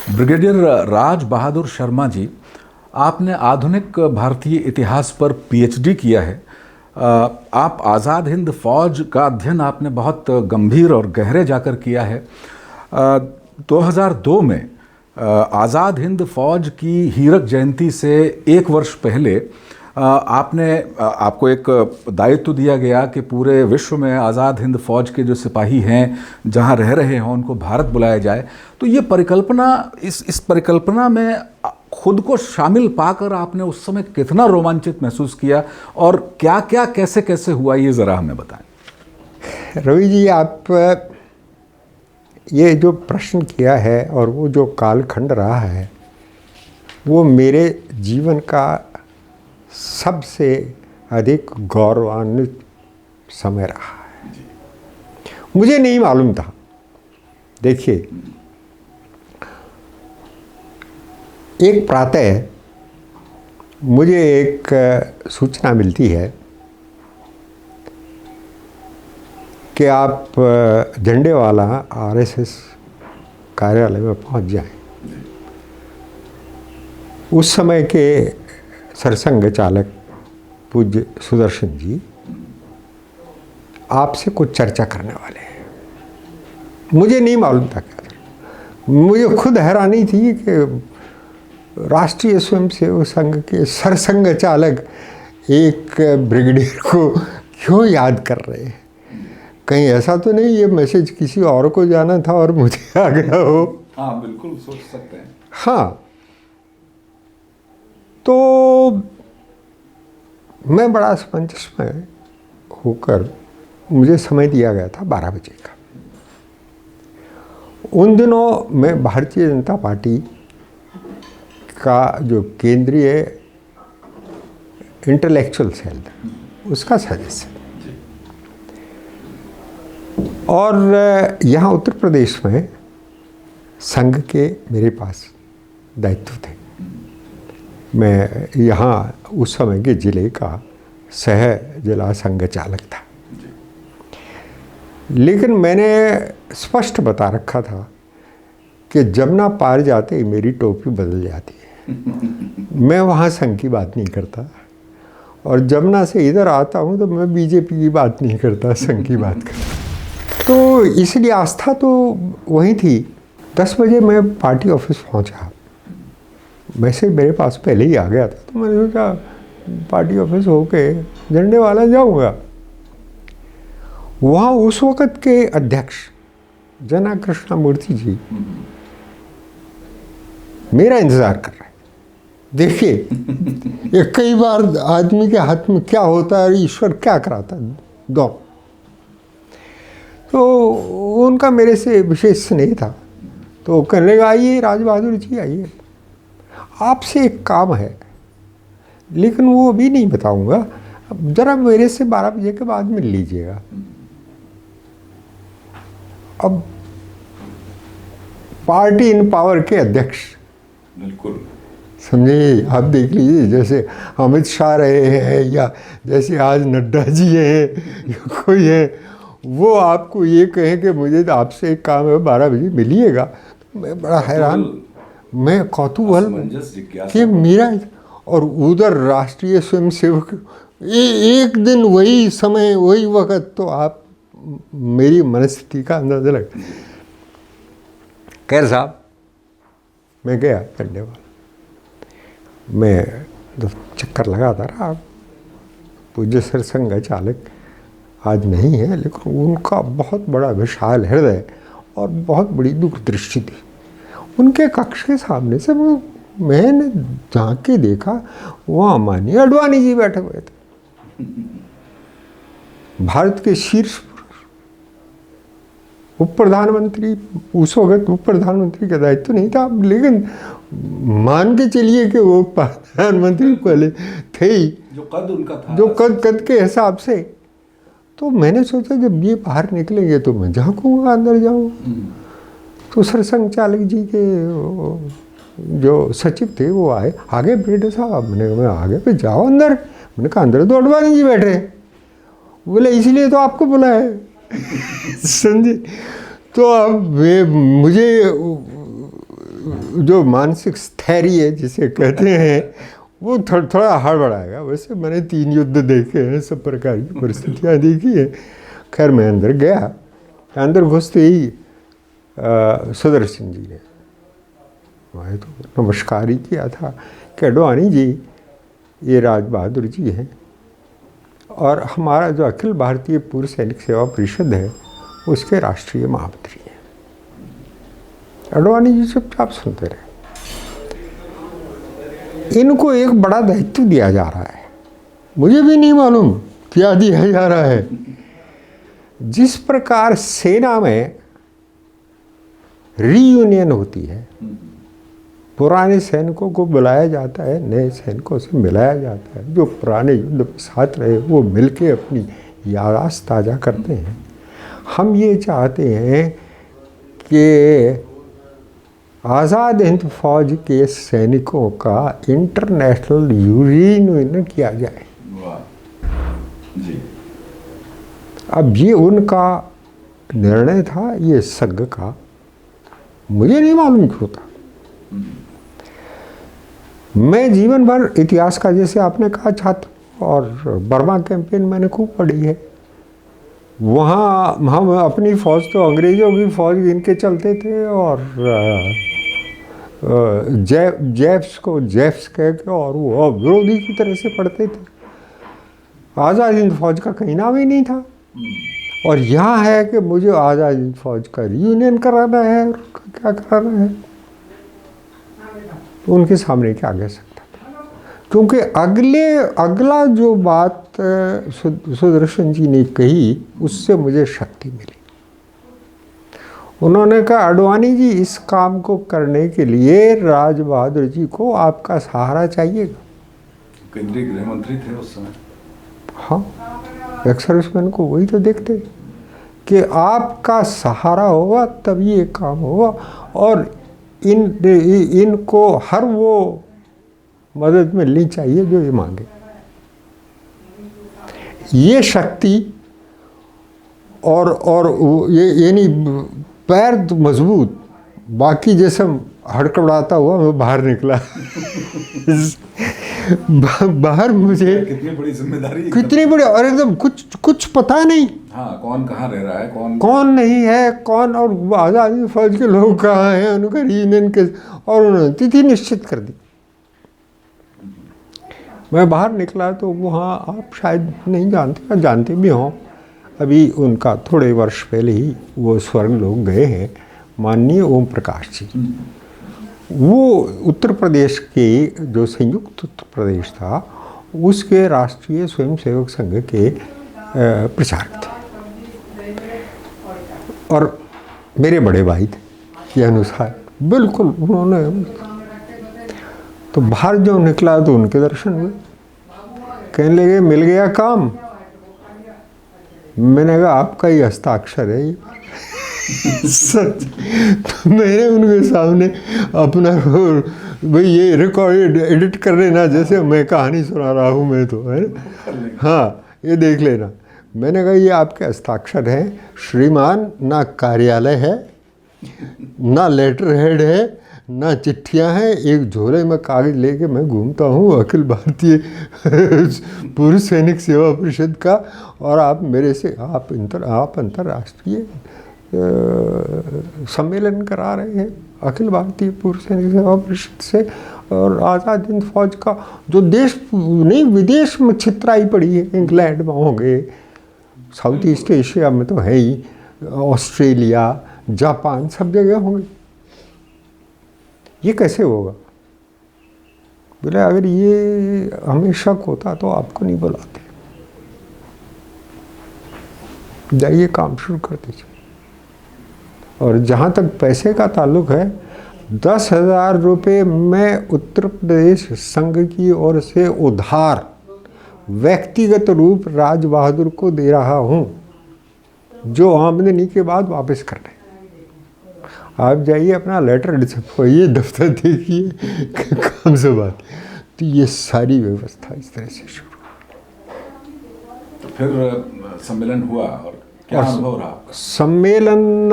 Brigadier Raj Bahadur Sharma ji, आपने आधुनिक भारतीय इतिहास पर पीएचडी किया है। आप आज़ाद हिंद फौज का अध्ययन आपने बहुत गंभीर और गहरे जाकर किया है। 2002 में आज़ाद हिंद फौज की हीरक जयंती से एक वर्ष पहले आपको एक दायित्व दिया गया कि पूरे विश्व में आज़ाद हिंद फौज के जो सिपाही हैं जहां रह रहे हों उनको भारत बुलाया जाए। तो ये परिकल्पना, इस परिकल्पना में खुद को शामिल पाकर आपने उस समय कितना रोमांचित महसूस किया और क्या क्या कैसे कैसे हुआ, ये ज़रा हमें बताएं। रवि जी, आप ये जो प्रश्न किया है और वो जो कालखंड रहा है वो मेरे जीवन का सबसे अधिक गौरवान्वित समय रहा है। मुझे नहीं मालूम था। देखिए, एक प्रातः मुझे एक सूचना मिलती है कि आप झंडेवाला आरएसएस कार्यालय में पहुंच जाएं। उस समय के सरसंघ चालक पूज्य सुदर्शन जी आपसे कुछ चर्चा करने वाले हैं। मुझे नहीं मालूम था क्या था। मुझे खुद हैरानी थी कि राष्ट्रीय स्वयंसेवक संघ के सरसंघ चालक एक ब्रिगेडियर को क्यों याद कर रहे हैं। कहीं ऐसा तो नहीं ये मैसेज किसी और को जाना था और मुझे आ गया हो। हाँ, बिल्कुल सोच सकते हैं। हाँ, तो मैं बड़ा असमंजस में होकर, मुझे समय दिया गया था 12 बजे का। उन दिनों मैं भारतीय जनता पार्टी का जो केंद्रीय इंटेलेक्चुअल सेल था उसका सदस्य, और यहाँ उत्तर प्रदेश में संघ के मेरे पास दायित्व थे। मैं यहाँ उस समय के जिले का सह जिला संघ चालक था। लेकिन मैंने स्पष्ट बता रखा था कि जमुना पार जाते ही मेरी टोपी बदल जाती है। मैं वहाँ संघ की बात नहीं करता, और जमुना से इधर आता हूँ तो मैं बीजेपी की बात नहीं करता, संघ की बात करता। तो इसलिए आस्था तो वही थी। 10 बजे मैं पार्टी ऑफिस पहुँचा। वैसे मेरे पास पहले ही आ गया था, तो मैंने सोचा पार्टी ऑफिस होके झंडेवाला जाऊंगा। वहाँ उस वक़्त के अध्यक्ष जना कृष्णमूर्ति जी मेरा इंतज़ार कर रहे हैं। देखिए, ये कई बार आदमी के हाथ में क्या होता है, ईश्वर क्या कराता है, दो। तो उनका मेरे से विशेष स्नेह था। तो कहने लगा, आइए राज बहादुर जी, आइए, आपसे एक काम है, लेकिन वो अभी नहीं बताऊंगा, जरा मेरे से 12 बजे के बाद मिल लीजिएगा। अब पार्टी इन पावर के अध्यक्ष, बिल्कुल समझे, आप देख लीजिए, जैसे अमित शाह रहे हैं या जैसे आज नड्डा जी हैं या कोई है, वो आपको ये कहें कि मुझे तो आपसे एक काम है, 12 बजे मिलिएगा। तो मैं बड़ा हैरान, मैं कौतूहल कि मेरा, और उधर राष्ट्रीय स्वयंसेवक एक दिन वही समय वही वक्त, तो आप मेरी मनस्थिति का अंदाजा लगा। खैर साहब, मैं गया झंडेवाला। मैं चक्कर लगाता रहा। पूज्य सरसंघ चालक आज नहीं है, लेकिन उनका बहुत बड़ा विशाल हृदय और बहुत बड़ी दूरदृष्टि थी। उनके कक्ष के सामने से मैंने झांक के देखा, वहाँ माननीय अडवाणी जी बैठे हुए थे, भारत के शीर्ष उप प्रधानमंत्री। उस वक्त उप प्रधानमंत्री का दायित्व नहीं था, लेकिन मान के चलिए कि वो प्रधानमंत्री पहले थे ही, जो कद उनका था, जो कद के हिसाब से। तो मैंने सोचा जब ये बाहर निकलेंगे तो मैं झांकूंगा, अंदर जाऊँगा। तो सरसंघ चालक जी के जो सचिव थे वो आए, आगे बैठे साहब। मैंने कहा, मैं आगे पे जाओ अंदर। मैंने कहा, अंदर तो अडवाणी जी बैठे। बोले, इसलिए तो आपको बुलाया है। समझे। तो अब मुझे जो मानसिक स्थैर्य जिसे कहते हैं वो थोड़ा हड़बड़ाएगा। वैसे मैंने 3 युद्ध देखे हैं, सब प्रकार की परिस्थितियाँ देखी है। खैर मैं अंदर गया, अंदर घुसते ही सुदर्शन जी ने मैं तो नमस्कार ही किया था कि अडवाणी जी ये राज बहादुर जी हैं और हमारा जो अखिल भारतीय पूर्व सैनिक सेवा परिषद है उसके राष्ट्रीय महामंत्री हैं। अडवाणी जी चुपचाप सुनते रहे। इनको एक बड़ा दायित्व दिया जा रहा है, मुझे भी नहीं मालूम क्या दिया जा रहा है। जिस प्रकार सेना में रीयूनियन होती है, पुराने सैनिकों को बुलाया जाता है, नए सैनिकों से मिलाया जाता है, जो पुराने युद्ध में साथ रहे वो मिलके अपनी यादाश्त ताज़ा करते हैं। हम ये चाहते हैं कि आज़ाद हिंद फौज के सैनिकों का इंटरनेशनल रीयूनियन किया जाए। जी। अब ये उनका निर्णय था, ये संघ का, मुझे नहीं मालूम क्यों था। मैं जीवन भर इतिहास का, जैसे आपने कहा, छात्र, और बर्मा कैंपेन मैंने खूब पढ़ी है। वहाँ हम अपनी फ़ौज तो अंग्रेज़ों की फ़ौज इनके चलते थे और जैप्स को जैप्स कह के और वो विरोधी की तरह से पढ़ते थे। आज़ाद हिंद फौज का कहीं नाम ही नहीं था। और यहाँ है कि मुझे आज़ाद हिंद फौज का रीयूनियन कराना है और क्या कराना है, उनके सामने क्या कह सकता था। क्योंकि अगला जो बात सुदर्शन जी ने कही उससे मुझे शक्ति मिली। उन्होंने कहा, अडवाणी जी इस काम को करने के लिए राज बहादुर जी को आपका सहारा चाहिएगा। केंद्रीय गृह मंत्री थे उस समय। हाँ, एक्स सर्विसमैन को वही तो देखते कि आपका सहारा होगा तब ये काम होगा और इनको हर वो मदद मिलनी चाहिए जो ये मांगे। ये शक्ति और ये नहीं, पैर तो मजबूत, बाकी जैसे हड़कड़ाता हुआ मैं बाहर निकला। बाहर मुझे कितनी बड़ी जिम्मेदारी, कितनी बड़ी, और एकदम कुछ पता नहीं। हाँ, कौन कहाँ रह रहा है, कौन नहीं है, कौन, और आज़ाद फौज के लोग कहाँ हैं, उनका रीयूनियन के, और उन्होंने तिथि निश्चित कर दी। मैं बाहर निकला तो वहाँ, आप शायद नहीं जानते या जानते भी हों, अभी उनका थोड़े वर्ष पहले ही वो स्वर्ग लोग गए हैं, माननीय ओम प्रकाश जी। वो उत्तर प्रदेश के, जो संयुक्त उत्तर प्रदेश था, उसके राष्ट्रीय स्वयंसेवक संघ के प्रचारक थे और मेरे बड़े भाई थे के अनुसार। बिल्कुल उन्होंने, तो बाहर जो निकला तो उनके दर्शन हुए, कहने लगे मिल गया काम। मैंने कहा आपका ही हस्ताक्षर है ये। सच। तो मैंने उनके सामने अपना, भाई ये रिकॉर्ड एडिट कर लेना, जैसे मैं कहानी सुना रहा हूँ मैं तो, है ना, हाँ ये देख लेना। मैंने कहा ये आपके हस्ताक्षर हैं श्रीमान, ना कार्यालय है, ना लेटर हेड है, ना चिट्ठियाँ हैं, एक झोले में कागज लेके मैं घूमता हूँ अखिल भारतीय पूर्व सैनिक सेवा परिषद का, और आप मेरे से आप अंतर्राष्ट्रीय सम्मेलन करा रहे हैं अखिल भारतीय पूर्व सैनिक सेवा परिषद से, और आज़ाद हिंद फौज का जो देश नहीं विदेश में छितराई पड़ी है, इंग्लैंड में होंगे, साउथ ईस्ट एशिया में तो है ही, ऑस्ट्रेलिया, जापान, सब जगह होंगे, ये कैसे होगा? बोले अगर ये हमें शक होता तो आपको नहीं बुलाते, जाइए काम शुरू कर दीजिए। और जहाँ तक पैसे का ताल्लुक है, 10,000 रुपये मैं उत्तर प्रदेश संघ की ओर से उधार व्यक्तिगत रूप राज बहादुर को दे रहा हूँ, जो आमदनी के बाद वापस कर दें। आप जाइए अपना लेटर छपवाइए, दफ्तर देखिए, काम से बात। तो ये सारी व्यवस्था इस तरह से शुरू। तो फिर सम्मेलन हुआ और क्या अनुभव रहा? सम्मेलन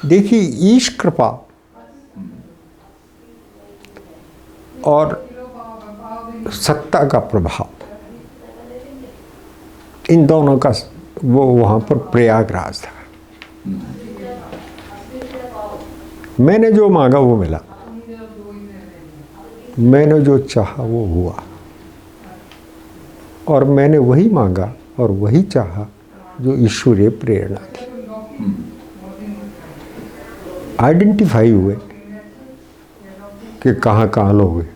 देखिए, ईश कृपा और सत्ता का प्रभाव, इन दोनों का वो वहाँ पर प्रयागराज था। मैंने जो मांगा वो मिला, मैंने जो चाहा वो हुआ, और मैंने वही मांगा और वही चाहा जो ईश्वरीय प्रेरणा थी। आइडेंटिफाई हुए कि कहाँ कहाँ लोग हैं,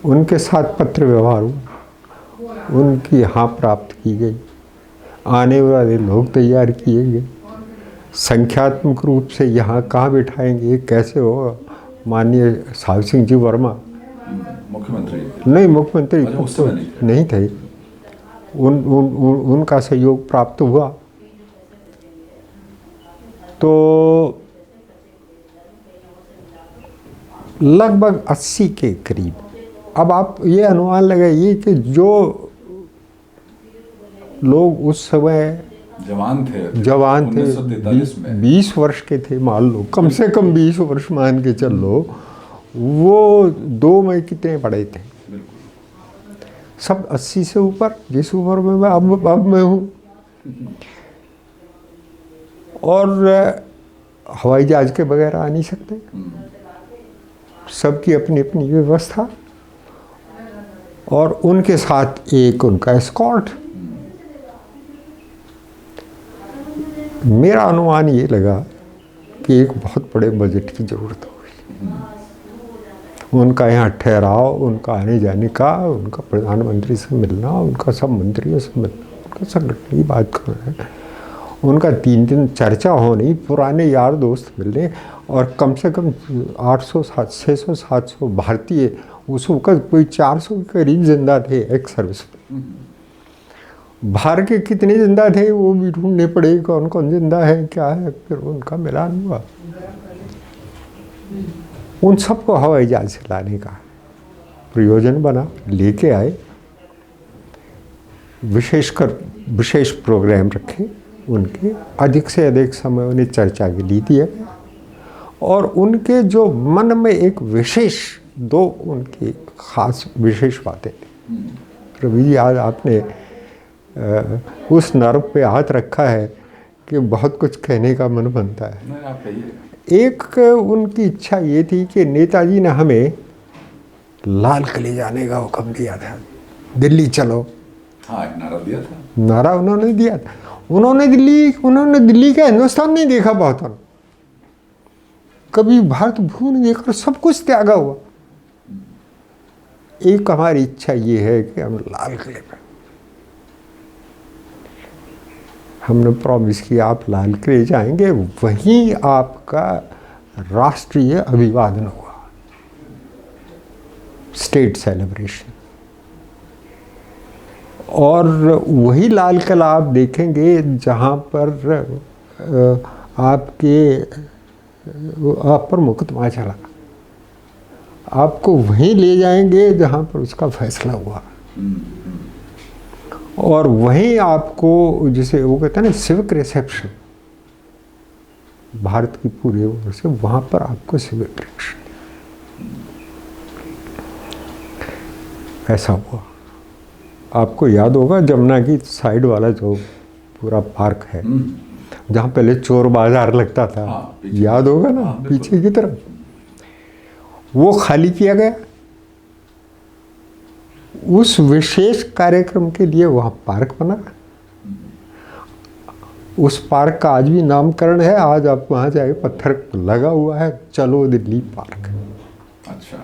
उनके साथ पत्र व्यवहार हुआ, उनकी हाँ प्राप्त की गई, आने वाले लोग तैयार किए गए, संख्यात्मक रूप से यहाँ कहाँ बिठाएंगे, कैसे होगा। माननीय साहब सिंह जी वर्मा मुख्यमंत्री नहीं, मुख्यमंत्री उस समय नहीं थे, उनका सहयोग प्राप्त हुआ। तो लगभग 80 के करीब, अब आप ये अनुमान लगाइए कि जो लोग उस समय जवान थे 1943 में 20 वर्ष के थे, मान लो, कम से कम 20 वर्ष मान के चल लो, वो 2 में कितने पढ़े थे, सब 80 से ऊपर, जिस उम्र में मैं अब मैं हूँ। और हवाई जहाज के बगैर आ नहीं सकते, सबकी अपनी अपनी व्यवस्था, और उनके साथ एक उनका एस्कॉर्ट। मेरा अनुमान ये लगा कि एक बहुत बड़े बजट की ज़रूरत होगी, उनका यहाँ ठहराव, उनका आने जाने का, उनका प्रधानमंत्री से मिलना, उनका सब मंत्रियों से मिलना, उनका संगठन की बात करना, उनका 3 दिन चर्चा होनी, पुराने यार दोस्त मिलने, और कम से कम 800 600 700 भारतीय, उस वक्त कोई 400 के करीब जिंदा थे एक्स सर्विस में। बाहर के कितने जिंदा थे वो भी ढूंढने पड़े, कौन कौन जिंदा है क्या है, फिर उनका मिलान हुआ। उन सबको हवाई जहाज से लाने का प्रयोजन बना, लेके आए, विशेष प्रोग्राम रखे, उनके अधिक से अधिक समय उन्हें चर्चा के लिए दिया, और उनके जो मन में एक विशेष 2 उनकी खास विशेष बातें थी। रवि जी, आज आपने उस नर्व पे हाथ रखा है कि बहुत कुछ कहने का मन बनता है। नहीं, आप कहिए। एक उनकी इच्छा ये थी कि नेताजी ने हमें लाल किले जाने का हुक्म दिया था, दिल्ली चलो। हाँ, एक नारा दिया था। नारा उन्होंने दिया था। उन्होंने दिल्ली का हिंदुस्तान नहीं देखा बहुत, कभी भारत भूमि देखकर सब कुछ त्यागा हुआ। एक हमारी इच्छा ये है कि हम लाल किले पर, हमने प्रॉमिस किया आप लाल किले जाएंगे, वहीं आपका राष्ट्रीय अभिवादन हुआ, स्टेट सेलिब्रेशन। और वही लाल किला आप देखेंगे जहाँ पर आप पर मुकदमा चला, आपको वहीं ले जाएंगे जहाँ पर उसका फैसला हुआ, और वहीं आपको, जिसे वो कहते हैं ना सिविक रिसेप्शन, भारत की पूरी ओर से वहाँ पर आपको सिविक रिसेप्शन ऐसा हुआ। आपको याद होगा जमुना की साइड वाला जो पूरा पार्क है, जहाँ पहले चोर बाजार लगता था, याद होगा ना, पीछे की तरफ, वो खाली किया गया उस विशेष कार्यक्रम के लिए। वहाँ पार्क बना, उस पार्क का आज भी नामकरण है, आज आप वहाँ जाए पत्थर लगा हुआ है, चलो दिल्ली पार्क। अच्छा,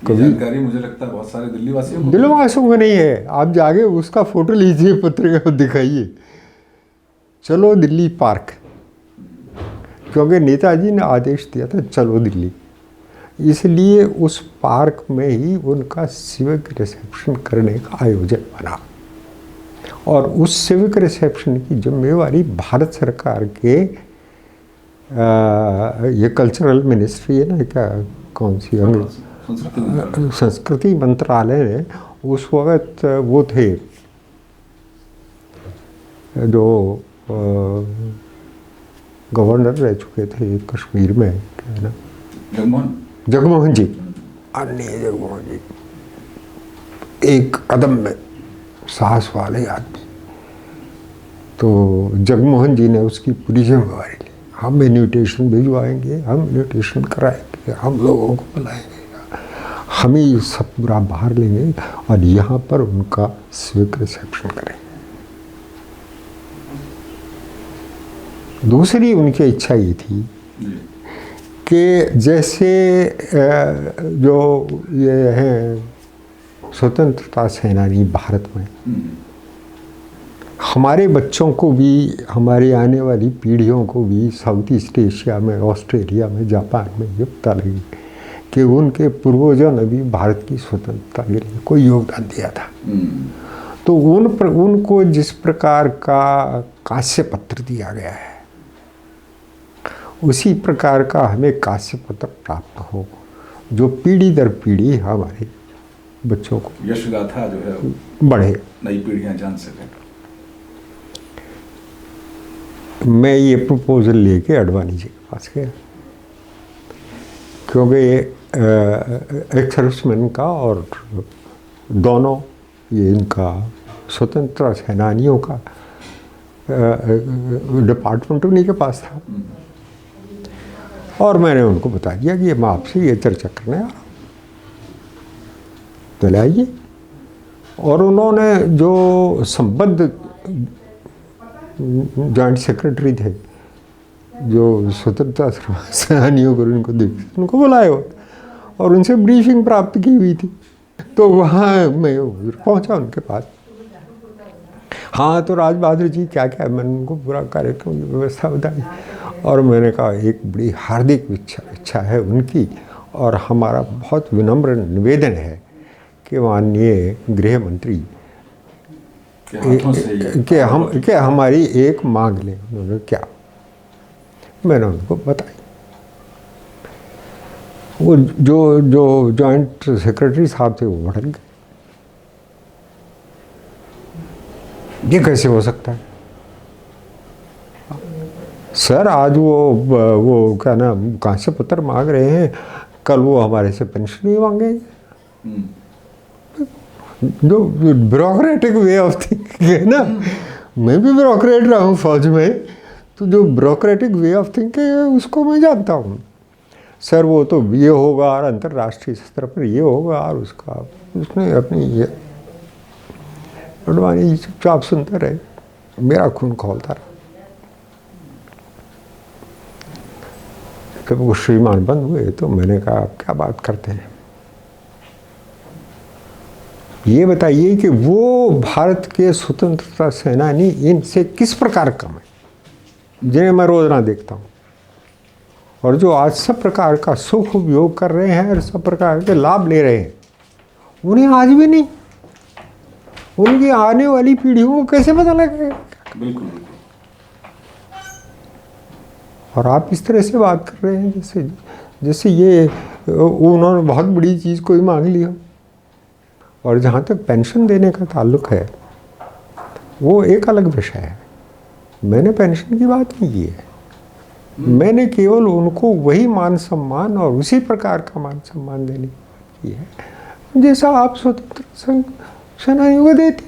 ये जानकारी मुझे लगता है बहुत सारे दिल्ली वासियों को नहीं है। आप जाके उसका फोटो लीजिए, पत्रिका दिखाइए, चलो दिल्ली पार्क, क्योंकि नेताजी ने आदेश दिया था चलो दिल्ली, इसलिए उस पार्क में ही उनका सिविक रिसेप्शन करने का आयोजन बना। और उस सिविक रिसेप्शन की जिम्मेवारी भारत सरकार के ये कल्चरल मिनिस्ट्री है ना, क्या कौन सी, संस्कृति मंत्रालय ने उस वक्त वो थे जो गवर्नर रह चुके थे कश्मीर में, क्या है ना, जगमोहन जी, अन्य जगमोहन जी, एक अदम्य साहस वाले आदमी। तो जगमोहन जी ने उसकी पूरी जिम्मेवारी ली। हम इन्विटेशन भिजवाएंगे, हम इन्विटेशन कराएंगे, हम लोगों को बुलाएंगे, हम ही सब पूरा बाहर लेंगे और यहाँ पर उनका स्वीक रिसेप्शन करेंगे। दूसरी उनकी इच्छा ये थी कि जैसे जो ये हैं स्वतंत्रता सेनानी भारत में, हमारे बच्चों को भी, हमारी आने वाली पीढ़ियों को भी साउथ ईस्ट एशिया में, ऑस्ट्रेलिया में, जापान में ये पता लगे कि उनके पूर्वजों ने भी भारत की स्वतंत्रता के लिए कोई योगदान दिया था। तो उनको जिस प्रकार का कांस्य पत्र दिया गया है, उसी प्रकार का हमें कांस्य पत्र प्राप्त हो जो पीढ़ी दर पीढ़ी हमारे बच्चों को यशगाथा जो है बढ़े, नई पीढ़ियां जान सकें। मैं ये प्रपोजल लेके अडवाणी जी के पास गया, क्योंकि एक सर्विसमैन का और दोनों ये इनका स्वतंत्रता सेनानियों का डिपार्टमेंट उन्हीं के पास था। और मैंने उनको बता दिया कि मैं आपसे ये चर्चा करने आ रहा हूँ, तो आइए। और उन्होंने जो संबद्ध जॉइंट सेक्रेटरी थे, जो स्वतंत्रता सेनानियों को उनको देख, उनको बुलाया और उनसे ब्रीफिंग प्राप्त की हुई थी। तो वहाँ मैं पहुँचा उनके पास। हाँ, तो राज बहादुर जी क्या क्या, मैंने उनको पूरा कार्यक्रम की व्यवस्था बताई और मैंने कहा एक बड़ी हार्दिक इच्छा है उनकी, और हमारा बहुत विनम्र निवेदन है कि माननीय गृह मंत्री कि हमारी एक मांग लें। उन्होंने क्या, मैंने उनको बताई। वो जो जॉइंट सेक्रेटरी साहब थे वो भड़क गए, ये कैसे हो सकता है सर, आज वो क्या नाम कांस्य पत्र मांग रहे हैं, कल वो हमारे से पेंशन भी मांगेंगे। जो ब्यूरोक्रेटिक वे ऑफ थिंकिंग है ना, मैं भी ब्यूरोक्रेट रहा हूँ फौज में, तो जो ब्यूरोक्रेटिक वे ऑफ थिंकिंग है उसको मैं जानता हूँ। सर वो तो ये होगा और अंतर्राष्ट्रीय स्तर पर ये होगा और उसका, उसने अपनी ये अडवाणी जी चुपचाप सुनते रहे, मेरा खून खौलता रहा। जब वो श्रीमान बंद हुए तो मैंने कहा आप क्या बात करते हैं, ये बताइए कि वो भारत के स्वतंत्रता सेनानी इनसे किस प्रकार कम है, जिन्हें मैं रोजाना देखता हूँ और जो आज सब प्रकार का सुख उपयोग कर रहे हैं और सब प्रकार के लाभ ले रहे हैं, उन्हें आज भी नहीं, उनकी आने वाली पीढ़ियों को कैसे पता लगेगा। बिल्कुल। और आप इस तरह से बात कर रहे हैं जैसे ये उन्होंने बहुत बड़ी चीज़ कोई मांग ली हो। और जहाँ तक पेंशन देने का ताल्लुक है, वो एक अलग विषय है। मैंने पेंशन की बात नहीं की है, मैंने केवल उनको वही मान सम्मान और उसी प्रकार का मान सम्मान देने की बात की है जैसा आप स्वतंत्र सेनानियों को देते।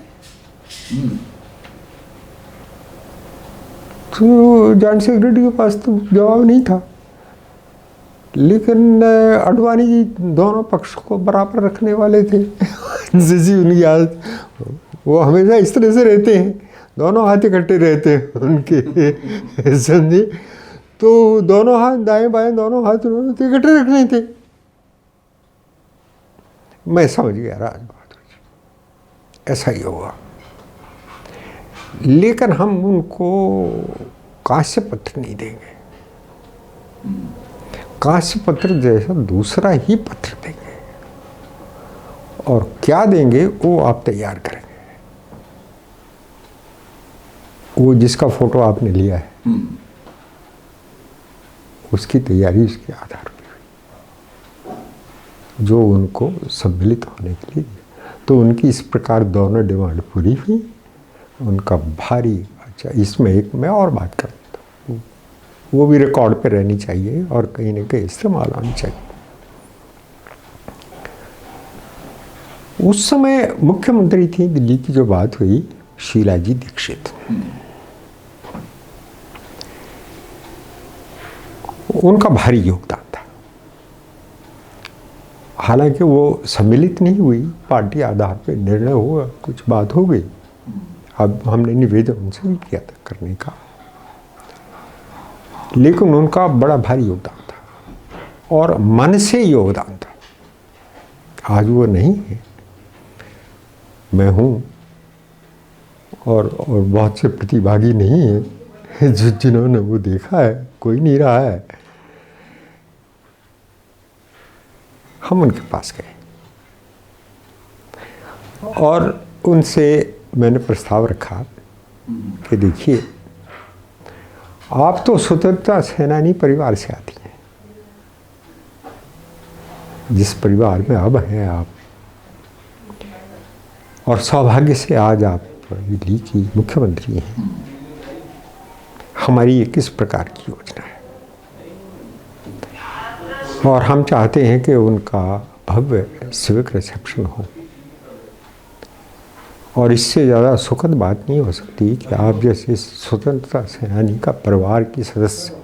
तो जॉइंट सेक्रेटरी के पास तो जवाब नहीं था, लेकिन अडवाणी जी दोनों पक्ष को बराबर रखने वाले थे। जैसी उनकी आदत, वो हमेशा इस तरह से रहते हैं, दोनों हाथ इकट्ठे रहते हैं उनके, समझे। तो दोनों हाथ दाएं बाएं दोनों हाथ उन्होंने इकट्ठे रखने थे। मैं समझ गया राज बहादुर जी, ऐसा ही होगा। लेकिन हम उनको कांस्य पत्र नहीं देंगे, कांस्य पत्र जैसा दूसरा ही पत्र देंगे। और क्या देंगे वो आप तैयार करेंगे, वो जिसका फोटो आपने लिया है उसकी तैयारी उसके आधार पर हुई, जो उनको सम्मिलित होने के लिए। तो उनकी इस प्रकार दोनों डिमांड पूरी हुई। उनका भारी, अच्छा इसमें एक मैं और बात कर देता हूँ, वो भी रिकॉर्ड पे रहनी चाहिए और कहीं ना कहीं इस्तेमाल होनी चाहिए। उस समय मुख्यमंत्री थी दिल्ली की, जो बात हुई, शीला जी दीक्षित। उनका भारी योगदान था। हालांकि वो सम्मिलित नहीं हुई, पार्टी आधार पे निर्णय हुआ, कुछ बात हो गई। अब हमने निवेदन उनसे भी किया था करने का, लेकिन उनका बड़ा भारी योगदान था और मन से योगदान था। आज वो नहीं है, मैं हूँ और बहुत से प्रतिभागी नहीं हैं जिन्होंने वो देखा है, कोई नहीं रहा है। हम उनके पास गए और उनसे मैंने प्रस्ताव रखा कि देखिए, आप तो स्वतंत्रता सेनानी परिवार से आती हैं, जिस परिवार में अब हैं आप, और सौभाग्य से आज आप दिल्ली की मुख्यमंत्री हैं। हमारी ये किस प्रकार की योजना है और हम चाहते हैं कि उनका भव्य सिविक रिसेप्शन हो, और इससे ज़्यादा सुखद बात नहीं हो सकती कि आप जैसे स्वतंत्रता सेनानी का परिवार की सदस्य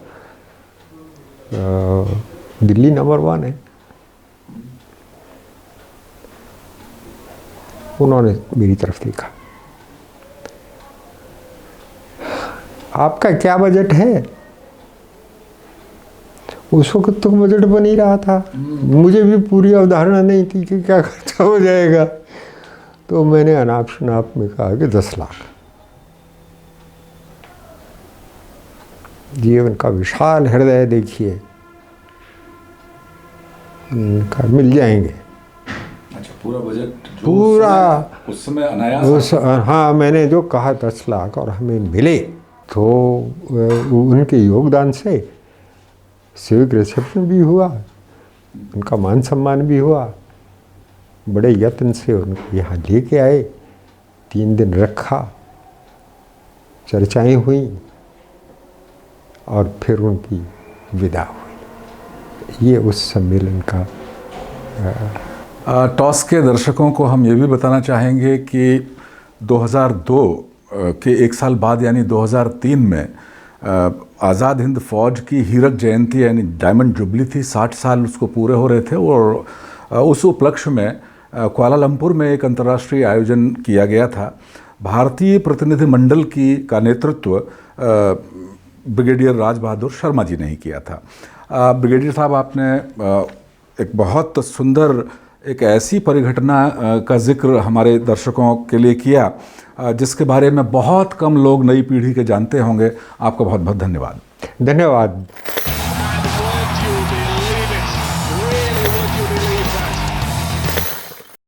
दिल्ली नंबर 1 है। उन्होंने मेरी तरफ देखा, आपका क्या बजट है? उस वक्त तो बजट बन ही रहा था, मुझे भी पूरी अवधारणा नहीं थी कि क्या खर्चा हो जाएगा। तो मैंने अनाप शनाप में कहा कि 10 लाख। जीवन का विशाल हृदय देखिए, उनका मिल जाएंगे। अच्छा, पूरा बजट पूरा उस समय अनायास। हाँ, मैंने जो कहा 10 लाख और हमें मिले, तो उनके योगदान से सिविक रिसेप्शन भी हुआ, उनका मान सम्मान भी हुआ। बड़े यत्न से उनको यहाँ लेके आए, 3 दिन रखा, चर्चाएं हुई और फिर उनकी विदा हुई। ये उस सम्मेलन का। टॉस के दर्शकों को हम ये भी बताना चाहेंगे कि 2002 के 1 साल बाद यानी 2003 में आज़ाद हिंद फौज की हीरक जयंती यानी डायमंड जुबली थी। 60 साल उसको पूरे हो रहे थे और उस उपलक्ष्य में कुआलालंपुर में एक अंतर्राष्ट्रीय आयोजन किया गया था। भारतीय प्रतिनिधिमंडल का नेतृत्व ब्रिगेडियर राज बहादुर शर्मा जी ने ही किया था। ब्रिगेडियर साहब, आपने एक बहुत सुंदर एक ऐसी परिघटना का जिक्र हमारे दर्शकों के लिए किया जिसके बारे में बहुत कम लोग नई पीढ़ी के जानते होंगे। आपका बहुत बहुत धन्यवाद। धन्यवाद।